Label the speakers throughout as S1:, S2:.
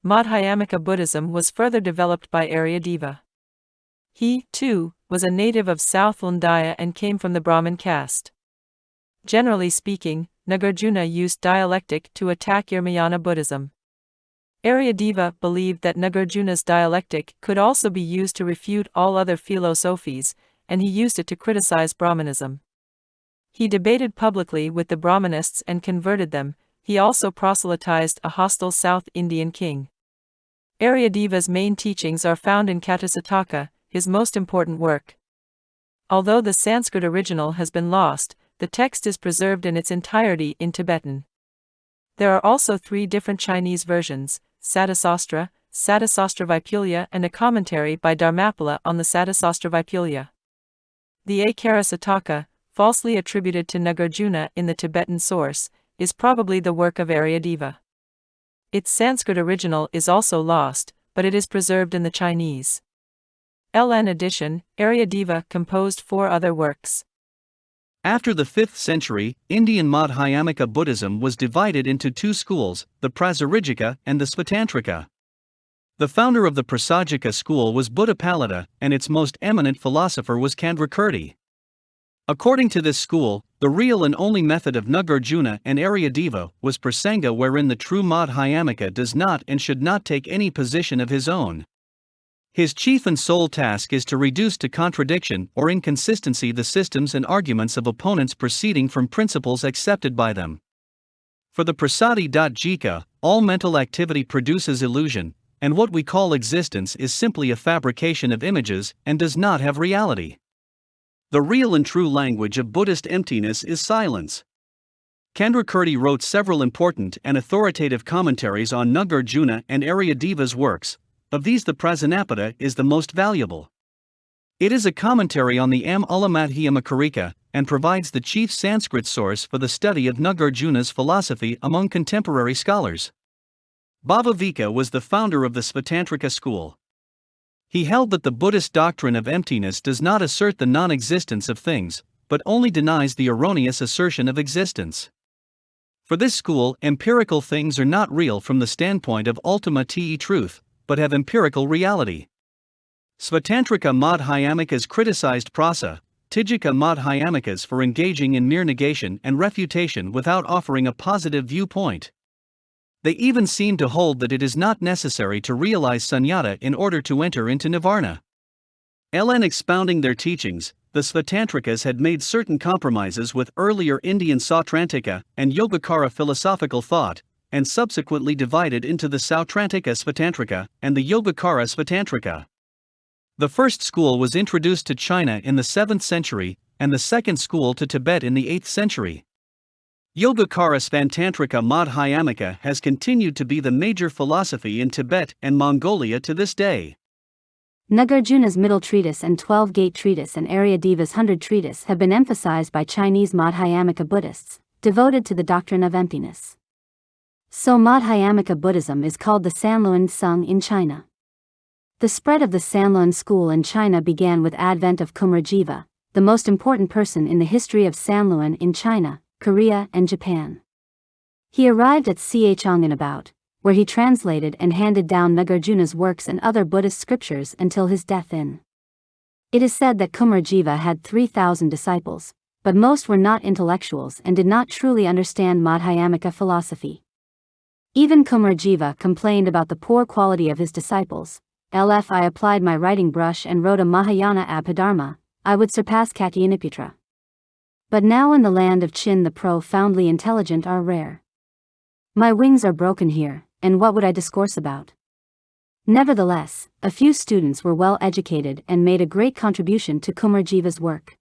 S1: Madhyamika Buddhism was further developed by Aryadeva. He, too, was a native of South India and came from the Brahmin caste. Generally speaking, Nagarjuna used dialectic to attack Yirmayana Buddhism. Aryadeva believed that Nagarjuna's dialectic could also be used to refute all other philosophies, and he used it to criticize Brahmanism. He debated publicly with the Brahmanists and converted them. He also proselytized a hostile South Indian king. Aryadeva's main teachings are found in Prasataka, his most important work. Although the Sanskrit original has been lost, the text is preserved in its entirety in Tibetan. There are also 3 different Chinese versions, Satisastra, Satisastra Vipulya, and a commentary by Dharmapala on the Satisastra Vipulya. The Prasataka, falsely attributed to Nagarjuna in the Tibetan source, is probably the work of Aryadeva. Its Sanskrit original is also lost, but it is preserved in the Chinese. In addition, Aryadeva composed 4 other works.
S2: After the 5th century, Indian Madhyamika Buddhism was divided into 2 schools, the Prasarigika and the Svatantrika. The founder of the Prasahgika School was Buddhapalita, and its most eminent philosopher was Candrakirti. According to this school, the real and only method of Nagarjuna and Aryadeva was prasanga, wherein the true Madhyamika does not and should not take any position of his own. His chief and sole task is to reduce to contradiction or inconsistency the systems and arguments of opponents proceeding from principles accepted by them. For the Prasati.gika, all mental activity produces illusion, and what we call existence is simply a fabrication of images and does not have reality. The real and true language of Buddhist emptiness is silence. Candrakirti wrote several important and authoritative commentaries on Nagarjuna and Aryadeva's works. Of these, the Prasannapada is the most valuable. It is a commentary on the ülamadhyamakakarika and provides the chief Sanskrit source for the study of Nagarjuna's philosophy among contemporary scholars. Madhyamika was the founder of the Svatantrika school. He held that the Buddhist doctrine of emptiness does not assert the non-existence of things, but only denies the erroneous assertion of existence. For this school, empirical things are not real from the standpoint of ultima truth, but have empirical reality. Svatantrika Madhyamikas criticized Prasahgika Madhyamikas for engaging in mere negation and refutation without offering a positive viewpoint. They even seem to hold that it is not necessary to realize sunyata in order to enter into nirvana. In expounding their teachings, the Svatantrikas had made certain compromises with earlier Indian Sautrantika and Yogacara philosophical thought, and subsequently divided into the Sautrantika Svatantrika and the Yogacara Svatantrika. The first school was introduced to China in the 7th century, and the second school to Tibet in the 8th century. Yogacara Svatantrika Madhyamika has continued to be the major philosophy in Tibet and Mongolia to this day.
S3: Nagarjuna's Middle Treatise and 12-Gate Treatise and Aryadeva's 100 Treatise have been emphasized by Chinese Madhyamika Buddhists, devoted to the doctrine of emptiness. So Madhyamika Buddhism is called the Sanluan Sung in China. The spread of the Sanluan school in China began with advent of Kumarjiva, the most important person in the history of Sanluan in China, Korea and Japan. He arrived at Cheng about, where he translated and handed down Nagarjuna's works and other Buddhist scriptures until his death in. It is said that Kumarjiva had 3,000 disciples, but most were not intellectuals and did not truly understand Madhyamika philosophy. Even Kumarjiva complained about the poor quality of his disciples. If I applied my writing brush and wrote a Mahayana Abhidharma, I would surpass Katyayaniputra. But now in the land of Chin the profoundly intelligent are rare. My wings are broken here, and what would I discourse about? Nevertheless, a few students were well educated and made a great contribution to Kumarjiva's work.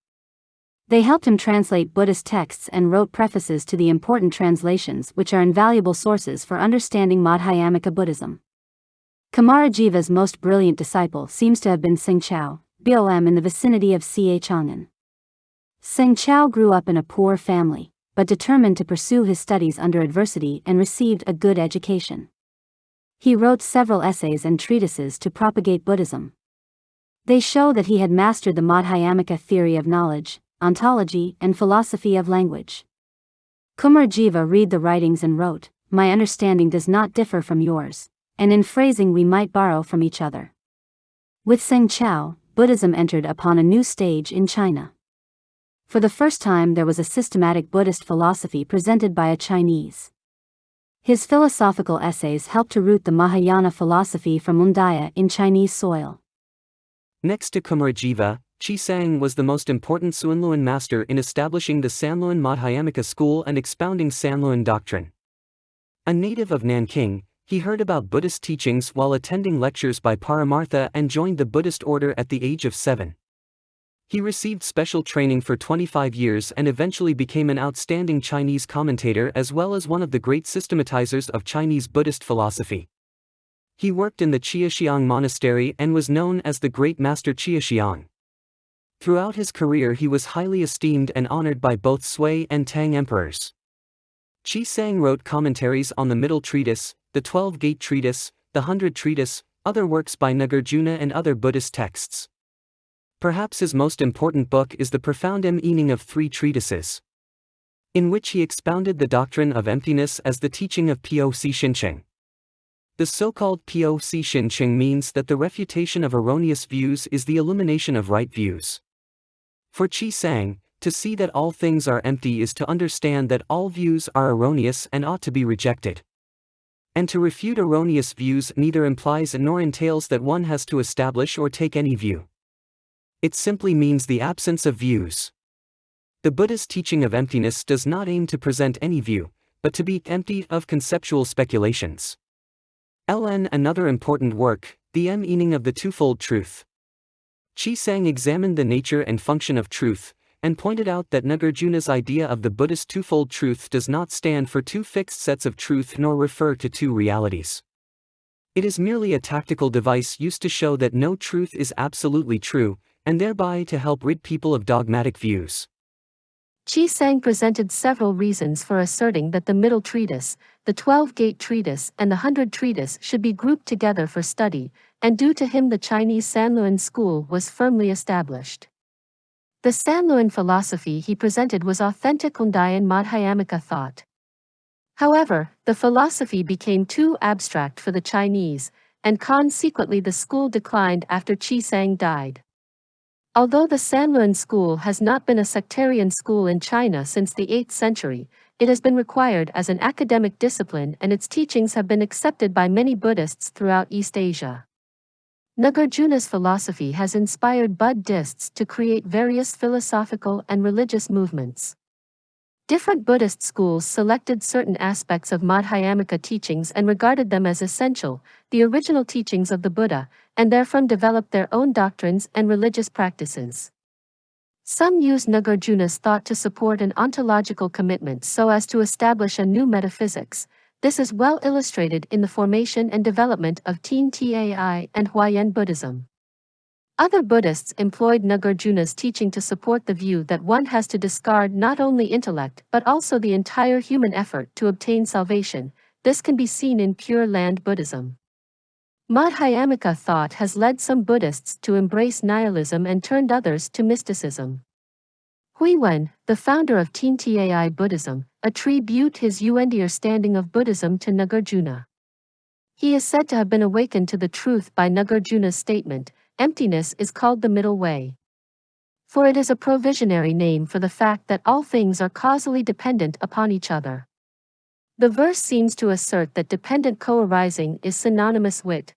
S3: They helped him translate Buddhist texts and wrote prefaces to the important translations, which are invaluable sources for understanding Madhyamika Buddhism. Kumarjiva's most brilliant disciple seems to have been Seng Chao, Bom in the vicinity of Chang'an. Seng Chao grew up in a poor family, but determined to pursue his studies under adversity and received a good education. He wrote several essays and treatises to propagate Buddhism. They show that he had mastered the Madhyamika theory of knowledge, ontology, and philosophy of language. Kumarjiva read the writings and wrote, "My understanding does not differ from yours, and in phrasing we might borrow from each other. With Zheng Chao, Buddhism entered upon a new stage in China. For the first time there was a systematic Buddhist philosophy presented by a Chinese. His philosophical essays helped to root the Mahayana philosophy from Undaya in Chinese soil.
S4: Next to Kumarajeva, Cheng was the most important Hsueh-li master in establishing the Sanluan Madhyamika School and expounding Sanluan doctrine. A native of Nanking, he heard about Buddhist teachings while attending lectures by Paramartha and joined the Buddhist order at the age of 7. He received special training for 25 years and eventually became an outstanding Chinese commentator as well as one of the great systematizers of Chinese Buddhist philosophy. He worked in the Qiaxiang monastery and was known as the Great Master Qiaxiang. Throughout his career he was highly esteemed and honored by both Sui and Tang emperors. Cheng wrote commentaries on the Middle Treatise, the 12-Gate Treatise, the 100 Treatise, other works by Nagarjuna and other Buddhist texts. Perhaps his most important book is the profound meaning of 3 treatises, in which he expounded the doctrine of emptiness as the teaching of Poc Shincheng. The so-called Poc Shincheng means that the refutation of erroneous views is the illumination of right views. For Cheng, to see that all things are empty is to understand that all views are erroneous and ought to be rejected. And to refute erroneous views neither implies nor entails that one has to establish or take any view. It simply means the absence of views. The Buddhist teaching of emptiness does not aim to present any view, but to be empty of conceptual speculations. Another important work, the meaning of the twofold truth. Cheng examined the nature and function of truth, and pointed out that Nagarjuna's idea of the Buddhist twofold truth does not stand for 2 fixed sets of truth nor refer to 2 realities. It is merely a tactical device used to show that no truth is absolutely true, and thereby to help rid people of dogmatic views.
S5: Cheng presented several reasons for asserting that the Middle Treatise, the 12-Gate Treatise and the 100 Treatise should be grouped together for study, and due to him the Chinese Sanluan school was firmly established. The Sanluan philosophy he presented was authentic Undayan Madhyamika thought. However, the philosophy became too abstract for the Chinese, and consequently the school declined after Cheng died. Although the Sanluan school has not been a sectarian school in China since the 8th century, it has been required as an academic discipline and its teachings have been accepted by many Buddhists throughout East Asia. Nagarjuna's philosophy has inspired Buddhists to create various philosophical and religious movements. Different Buddhist schools selected certain aspects of Madhyamika teachings and regarded them as essential, the original teachings of the Buddha, and therefrom developed their own doctrines and religious practices. Some use Nagarjuna's thought to support an ontological commitment so as to establish a new metaphysics. This is well illustrated in the formation and development of Treatise and Wherein Buddhism. Other Buddhists employed Nagarjuna's teaching to support the view that one has to discard not only intellect but also the entire human effort to obtain salvation. This can be seen in Pure Land Buddhism. Madhyamika thought has led some Buddhists to embrace nihilism and turned others to mysticism. Wherein, the founder of Treatise Buddhism, attribute his understanding of Buddhism to Nagarjuna. He is said to have been awakened to the truth by Nagarjuna's statement, emptiness is called the middle way. For it is a provisionary name for the fact that all things are causally dependent upon each other. The verse seems to assert that dependent co-arising is synonymous with